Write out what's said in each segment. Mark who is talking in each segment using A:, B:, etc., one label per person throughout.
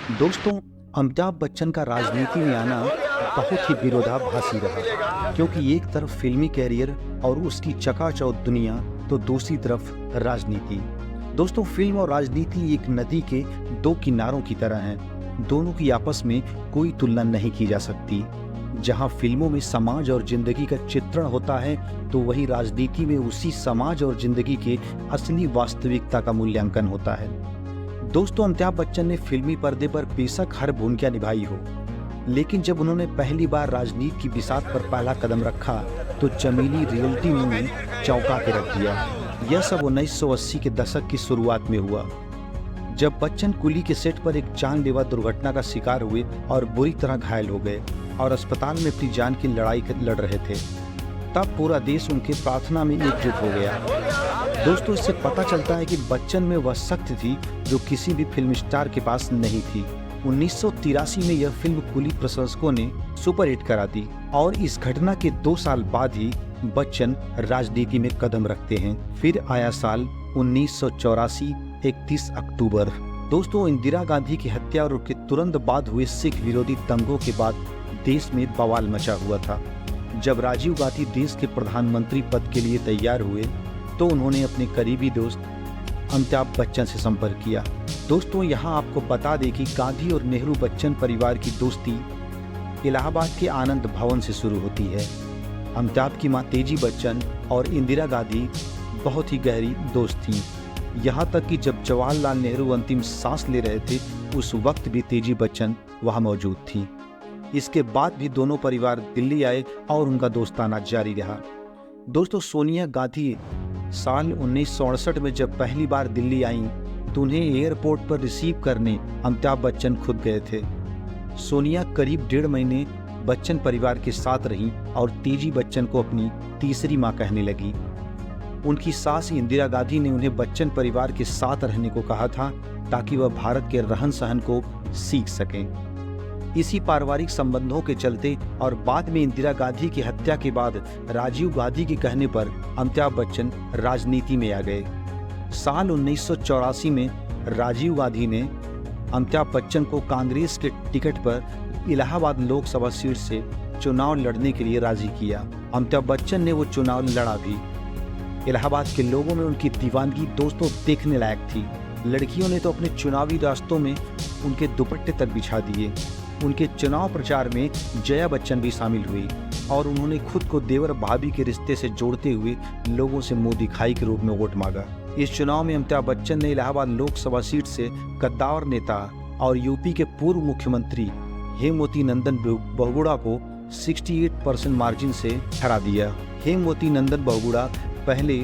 A: दोस्तों, अमिताभ बच्चन का राजनीति में आना बहुत ही विरोधाभासी रहा, क्योंकि एक तरफ फिल्मी कैरियर और उसकी चकाचौंध दुनिया, तो दूसरी तरफ राजनीति। दोस्तों, फिल्म और राजनीति एक नदी के दो किनारों की तरह हैं। दोनों की आपस में कोई तुलना नहीं की जा सकती। जहां फिल्मों में समाज और जिंदगी का चित्रण होता है, तो वही राजनीति में उसी समाज और जिंदगी के असली वास्तविकता का मूल्यांकन होता है। दोस्तों, अमिताभ बच्चन ने फिल्मी पर्दे पर बेशक हर भूमिका निभाई हो, लेकिन जब उन्होंने पहली बार राजनीति की बिसात पर पहला कदम रखा, तो चमेली रियलिटी ने चौंका के रख दिया। यह सब 1980 के दशक की शुरुआत में हुआ, जब बच्चन कुली के सेट पर एक जानलेवा दुर्घटना का शिकार हुए और बुरी तरह घायल हो गए और अस्पताल में अपनी जान की लड़ाई लड़ रहे थे। तब पूरा देश उनके प्रार्थना में एकजुट हो गया। दोस्तों, इससे पता चलता है कि बच्चन में वह शक्ति थी जो किसी भी फिल्म स्टार के पास नहीं थी। 1983 में यह फिल्म कुली प्रशंसकों ने सुपरहिट करा दी और इस घटना के 2 साल बाद ही बच्चन राजनीति में कदम रखते हैं। फिर आया साल 1984, 31 अक्टूबर। दोस्तों, इंदिरा गांधी की हत्या और उसके तुरंत बाद हुए सिख विरोधी दंगों के बाद देश में बवाल मचा हुआ था। जब राजीव गांधी देश के प्रधानमंत्री पद के लिए तैयार हुए, तो उन्होंने अपने करीबी दोस्त अमिताभ बच्चन से संपर्क किया। दोस्तों, यहाँ आपको बता दें कि गांधी और नेहरू बच्चन परिवार की दोस्ती इलाहाबाद के आनंद भवन से शुरू होती है। अमिताभ की मां तेजी बच्चन और इंदिरा गांधी बहुत ही गहरी दोस्त थीं। यहाँ तक कि जब जवाहरलाल नेहरू अंतिम सांस ले रहे थे, उस वक्त भी तेजी बच्चन वहाँ मौजूद थी। इसके बाद भी दोनों परिवार दिल्ली आए और उनका दोस्ताना जारी रहा। दोस्तों, सोनिया गांधी साल 1968 में जब पहली बार दिल्ली आईं, तो उन्हें एयरपोर्ट पर रिसीव करने अमिताभ बच्चन खुद गए थे। सोनिया करीब 1.5 महीने बच्चन परिवार के साथ रहीं और तेजी बच्चन को अपनी तीसरी मां कहने लगी। उनकी सास इंदिरा गांधी ने उन्हें बच्चन परिवार के साथ रहने को कहा था, ताकि वह भारत के रहन सहन को सीख सकें। इसी पारिवारिक संबंधों के चलते और बाद में इंदिरा गांधी की हत्या के बाद राजीव गांधी के कहने पर अमिताभ बच्चन राजनीति में आ गए। साल 1984 में राजीव गांधी ने अमिताभ बच्चन को कांग्रेस के टिकट पर इलाहाबाद लोकसभा सीट से चुनाव लड़ने के लिए राजी किया। अमिताभ बच्चन ने वो चुनाव लड़ा भी। इलाहाबाद के लोगों में उनकी दीवानगी दोस्तों देखने लायक थी। लड़कियों ने तो अपने चुनावी रास्तों में उनके दुपट्टे तक बिछा दिए। उनके चुनाव प्रचार में जया बच्चन भी शामिल हुई और उन्होंने खुद को देवर भाभी के रिश्ते से जोड़ते हुए लोगों से मुंह दिखाई के रूप में वोट मांगा। इस चुनाव में अमिताभ बच्चन ने इलाहाबाद लोकसभा सीट से कद्दावर नेता और यूपी के पूर्व मुख्यमंत्री हेमवती नंदन बहुगुणा को 68% मार्जिन से हरा दिया। हेमवती नंदन बहुगुणा पहले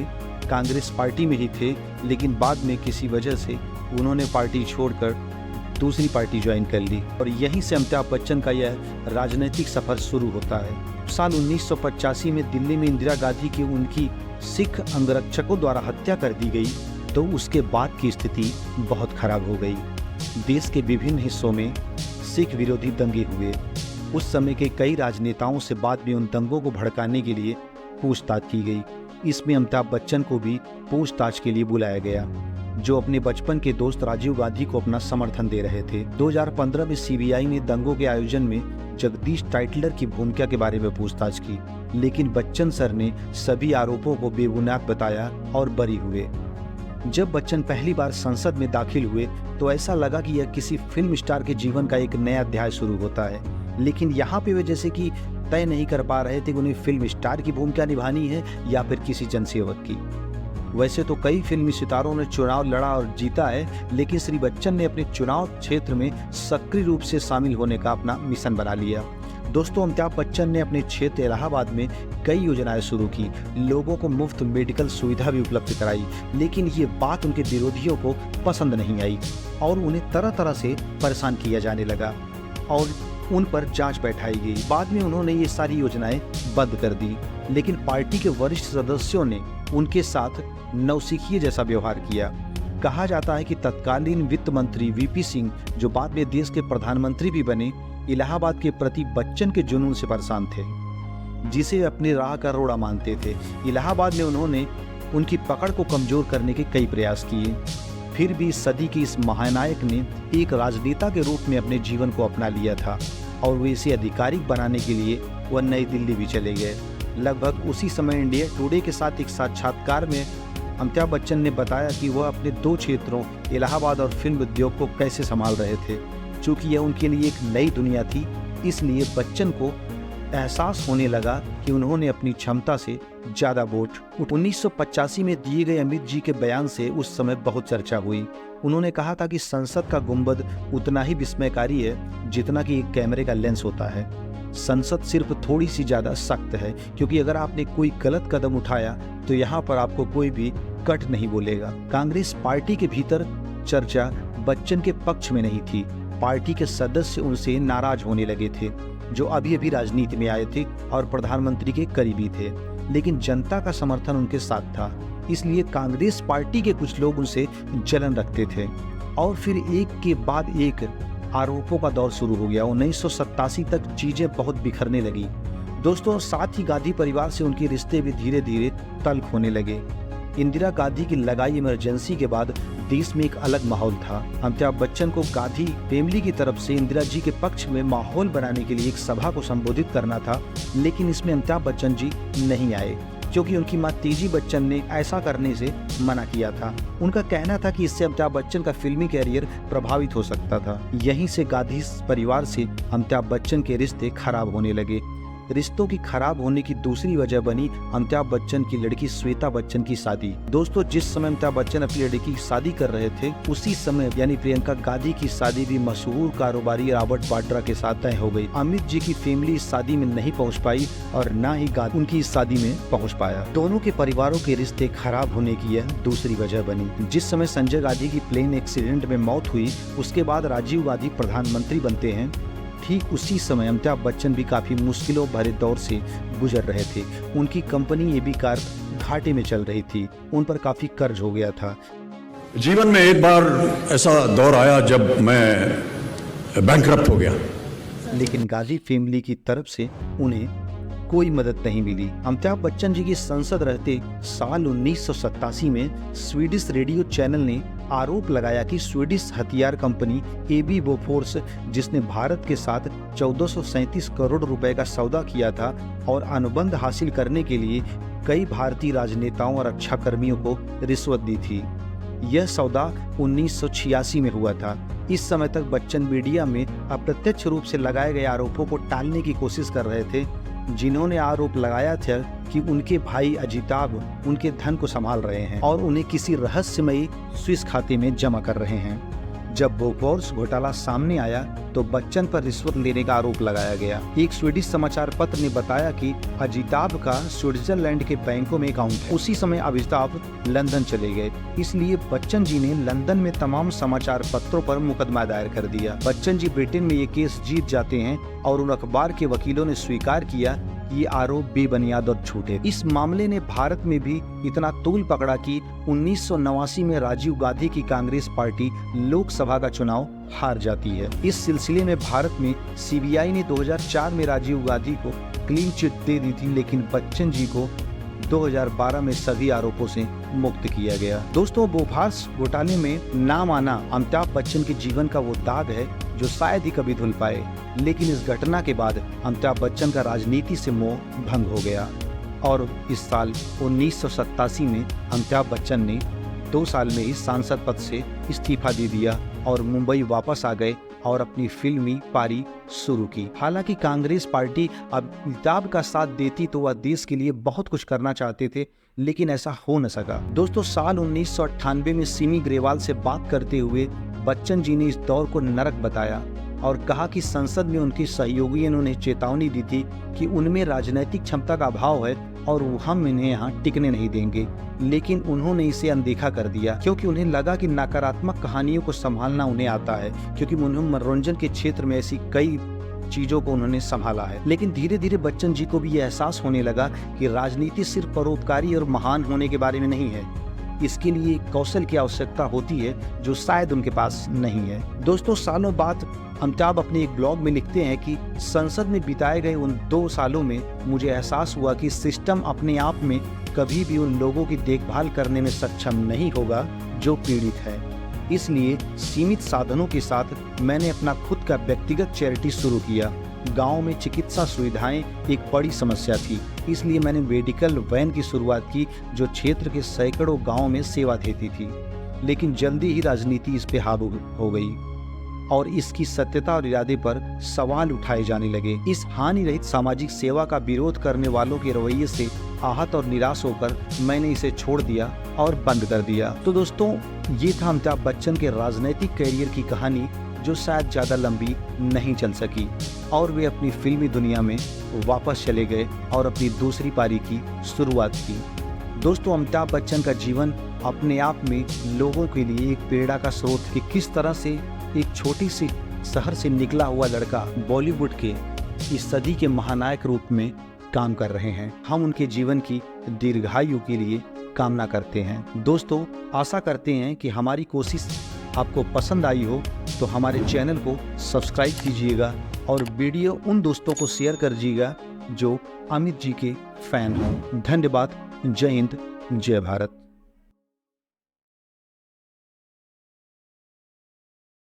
A: कांग्रेस पार्टी में ही थे, लेकिन बाद में किसी वजह से उन्होंने पार्टी छोड़कर दूसरी पार्टी ज्वाइन कर ली और यहीं से अमिताभ बच्चन का यह राजनीतिक सफर शुरू होता है। साल 1985 में दिल्ली में इंदिरा गांधी की उनकी सिख अंगरक्षकों द्वारा हत्या कर दी गई, तो उसके बाद की स्थिति बहुत खराब हो गई। देश के विभिन्न हिस्सों में सिख विरोधी दंगे हुए। उस समय के कई राजनेताओं से बाद में उन दंगों को भड़काने के लिए पूछताछ की गई। इसमें अमिताभ बच्चन को भी पूछताछ के लिए बुलाया गया, जो अपने बचपन के दोस्त राजीव गांधी को अपना समर्थन दे रहे थे। 2015 में सीबीआई ने दंगों के आयोजन में जगदीश टाइटलर की भूमिका के बारे में पूछताछ की, लेकिन बच्चन सर ने सभी आरोपों को बेबुनियाद बताया और बरी हुए। जब बच्चन पहली बार संसद में दाखिल हुए, तो ऐसा लगा कि यह किसी फिल्म स्टार के जीवन का एक नया अध्याय शुरू होता है, लेकिन यहाँ पे वे जैसे कि तय नहीं कर पा रहे थे कि उन्हें फिल्म स्टार की भूमिका निभानी है या फिर किसी जनसेवक की। वैसे तो कई फिल्मी सितारों ने चुनाव लड़ा और जीता है, लेकिन श्री बच्चन ने अपने चुनाव क्षेत्र में सक्रिय रूप से शामिल होने का अपना मिशन बना लिया। दोस्तों, अमिताभ बच्चन ने अपने क्षेत्र इलाहाबाद में कई योजनाएं शुरू की, लोगों को मुफ्त मेडिकल सुविधा भी उपलब्ध कराई, लेकिन ये बात उनके विरोधियों को पसंद नहीं आई और उन्हें तरह तरह से परेशान किया जाने लगा और उन पर जांच बैठाई गई। बाद में उन्होंने ये सारी योजनाएं बंद कर दी, लेकिन पार्टी के वरिष्ठ सदस्यों ने उनके साथ नौसिखिए जैसा व्यवहार किया। कहा जाता है कि तत्कालीन वित्त मंत्री वीपी सिंह, जो बाद में देश के प्रधानमंत्री भी बने, इलाहाबाद के प्रति बच्चन के जुनून से परेशान थे, जिसे अपनी राह का रोड़ा मानते थे। इलाहाबाद में उन्होंने उनकी पकड़ को कमजोर करने के कई प्रयास किए। फिर भी सदी के इस महानायक ने एक राजनेता के रूप में अपने जीवन को अपना लिया था और वे इसे आधिकारिक बनाने के लिए वह नई दिल्ली भी चले गए। लगभग उसी समय इंडिया टुडे के साथ एक साक्षात्कार में अमिताभ बच्चन ने बताया कि वह अपने दो क्षेत्रों इलाहाबाद और फिल्म उद्योग को कैसे संभाल रहे थे। चूँकि यह उनके लिए एक नई दुनिया थी, इसलिए बच्चन को एहसास होने लगा कि उन्होंने अपनी क्षमता से ज़्यादा वोट 1985 में दिए गए अमित जी के बयान से उस समय बहुत चर्चा हुई। उन्होंने कहा था कि संसद का गुंबद उतना ही विस्मयकारी है जितना कि एक कैमरे का लेंस होता है। संसद सिर्फ थोड़ी सी ज़्यादा सख्त है, क्योंकि अगर आपने कोई गलत कदम उठाया तो यहाँ पर आपको कोई भी कट नहीं बोलेगा। कांग्रेस पार्टी के भीतर चर्चा बच्चन के पक्ष में नहीं थी। पार्टी के सदस्य उनसे नाराज होने लगे थे, जो अभी अभी राजनीति में आए थे और प्रधानमंत्री के करीबी थे, लेकिन जनता का समर्थन उनके साथ था। इसलिए कांग्रेस पार्टी के कुछ लोग उनसे जलन रखते थे और फिर एक के बाद एक आरोपों का दौर शुरू हो गया। 1987 तक चीजें बहुत बिखरने लगी दोस्तों। साथ ही गांधी परिवार से उनके रिश्ते भी धीरे धीरे तल्ख होने लगे। इंदिरा गांधी की लगाई इमरजेंसी के बाद देश में एक अलग माहौल था। अमिताभ बच्चन को गांधी फैमिली की तरफ से इंदिरा जी के पक्ष में माहौल बनाने के लिए एक सभा को संबोधित करना था, लेकिन इसमें अमिताभ बच्चन जी नहीं आए क्योंकि उनकी मां तेजी बच्चन ने ऐसा करने से मना किया था। उनका कहना था कि इससे अमिताभ बच्चन का फिल्मी कैरियर प्रभावित हो सकता था। यहीं से गांधी परिवार से अमिताभ बच्चन के रिश्ते खराब होने लगे। रिश्तों की खराब होने की दूसरी वजह बनी अमिताभ बच्चन की लड़की श्वेता बच्चन की शादी। दोस्तों, जिस समय अमिताभ बच्चन अपनी लड़की की शादी कर रहे थे, उसी समय यानी प्रियंका गांधी की शादी भी मशहूर कारोबारी रॉबर्ट वाड्रा के साथ तय हो गई। अमित जी की फैमिली इस शादी में नहीं पहुंच पाई और न ही गांधी उनकी इस शादी में पहुंच पाया। दोनों के परिवारों के रिश्ते खराब होने की यह दूसरी वजह बनी। जिस समय संजय गांधी की प्लेन एक्सीडेंट में मौत हुई, उसके बाद राजीव गांधी प्रधानमंत्री बनते हैं। ठीक उसी समय अमिताभ बच्चन भी काफी मुश्किलों भरे दौर से गुजर रहे थे। उनकी कंपनी एबी कार्प घाटे में चल रही थी, उन पर काफी कर्ज हो गया था।
B: जीवन में एक बार ऐसा दौर आया जब मैं बैंकरप्ट हो गया,
A: लेकिन गांधी फैमिली की तरफ से उन्हें कोई मदद नहीं मिली। अमिताभ बच्चन जी की संसद रहते साल 1987 में स्वीडिश रेडियो चैनल ने आरोप लगाया कि स्वीडिश हथियार कंपनी एबी बोफोर्स, जिसने भारत के साथ 1437 करोड़ रुपए का सौदा किया था और अनुबंध हासिल करने के लिए कई भारतीय राजनेताओं और रक्षाकर्मियों को रिश्वत दी थी। यह सौदा 1986 में हुआ था। इस समय तक बच्चन मीडिया में अप्रत्यक्ष रूप से लगाए गए आरोपों को टालने की कोशिश कर रहे थे, जिन्होंने आरोप लगाया था कि उनके भाई अजिताभ उनके धन को संभाल रहे हैं और उन्हें किसी रहस्यमयी स्विस खाते में जमा कर रहे हैं। जब बोफोर्स घोटाला सामने आया तो बच्चन पर रिश्वत लेने का आरोप लगाया गया। एक स्वीडिश समाचार पत्र ने बताया कि अजिताभ का स्विट्जरलैंड के बैंकों में अकाउंट है। उसी समय अजिताभ लंदन चले गए, इसलिए बच्चन जी ने लंदन में तमाम समाचार पत्रों पर मुकदमा दायर कर दिया। बच्चन जी ब्रिटेन में ये केस जीत जाते हैं और उन अखबार के वकीलों ने स्वीकार किया ये आरोप बेबुनियाद और झूठे। इस मामले ने भारत में भी इतना तूल पकड़ा कि 1989 में राजीव गांधी की कांग्रेस पार्टी लोकसभा का चुनाव हार जाती है। इस सिलसिले में भारत में सीबीआई ने 2004 में राजीव गांधी को क्लीन चिट दे दी थी, लेकिन बच्चन जी को 2012 में सभी आरोपों से मुक्त किया गया। दोस्तों, बोफोर्स घोटाले में नाम आना अमिताभ बच्चन के जीवन का वो दाग है जो शायद ही कभी धुल पाए, लेकिन इस घटना के बाद अमिताभ बच्चन का राजनीति से मोह भंग हो गया और इस साल 1987 में अमिताभ बच्चन ने 2 साल में ही सांसद पद से इस्तीफा दे दिया और मुंबई वापस आ गए और अपनी फिल्मी पारी शुरू की। हालांकि कांग्रेस पार्टी अमिताभ का साथ देती तो वह देश के लिए बहुत कुछ करना चाहते थे, लेकिन ऐसा हो न सका। दोस्तों, साल 1998 में सिमी ग्रेवाल से बात करते हुए बच्चन जी ने इस दौर को नरक बताया और कहा कि संसद में उनकी सहयोगियों ने उन्हें चेतावनी दी थी कि उनमें राजनीतिक क्षमता का अभाव है और हम इन्हें यहाँ टिकने नहीं देंगे, लेकिन उन्होंने इसे अनदेखा कर दिया क्योंकि उन्हें लगा कि नकारात्मक कहानियों को संभालना उन्हें आता है, क्योंकि उन्हें मनोरंजन के क्षेत्र में ऐसी कई चीजों को उन्होंने संभाला है। लेकिन धीरे धीरे बच्चन जी को भी यह एहसास होने लगा कि राजनीति सिर्फ परोपकारी और महान होने के बारे में नहीं है, इसके लिए कौशल की आवश्यकता होती है जो शायद उनके पास नहीं है। दोस्तों, सालों बाद अमिताभ अपने एक ब्लॉग में लिखते हैं कि संसद में बिताए गए उन 2 सालों में मुझे एहसास हुआ कि सिस्टम अपने आप में कभी भी उन लोगों की देखभाल करने में सक्षम नहीं होगा जो पीड़ित है। इसलिए सीमित साधनों के साथ मैंने अपना खुद का व्यक्तिगत चैरिटी शुरू किया। गांव में चिकित्सा सुविधाएं एक बड़ी समस्या थी, इसलिए मैंने मेडिकल वैन की शुरुआत की जो क्षेत्र के सैकड़ों गांवों में सेवा देती थी। लेकिन जल्दी ही राजनीति इस पे हावी हो गई और इसकी सत्यता और इरादे पर सवाल उठाए जाने लगे। इस हानि रहित सामाजिक सेवा का विरोध करने वालों के रवैये से आहत और निराश होकर मैंने इसे छोड़ दिया और बंद कर दिया। तो दोस्तों, ये था अमिताभ बच्चन के राजनीतिक करियर की कहानी, जो शायद ज़्यादा लंबी नहीं चल सकी और वे अपनी फिल्मी दुनिया में वापस चले गए और अपनी दूसरी पारी की शुरुआत की। दोस्तों, अमिताभ बच्चन का जीवन अपने आप में लोगों के लिए एक प्रेरणा का स्रोत कि किस तरह से एक छोटी सी शहर से निकला हुआ लड़का बॉलीवुड के इस सदी के महानायक रूप में काम कर रहे हैं। हम उनके जीवन की दीर्घायु के लिए कामना करते हैं। दोस्तों, आशा करते हैं कि हमारी कोशिश आपको पसंद आई हो, तो हमारे चैनल को सब्सक्राइब कीजिएगा और वीडियो उन दोस्तों को शेयर करिएगा जो अमित जी के फैन हों। धन्यवाद। जय हिंद, जय भारत।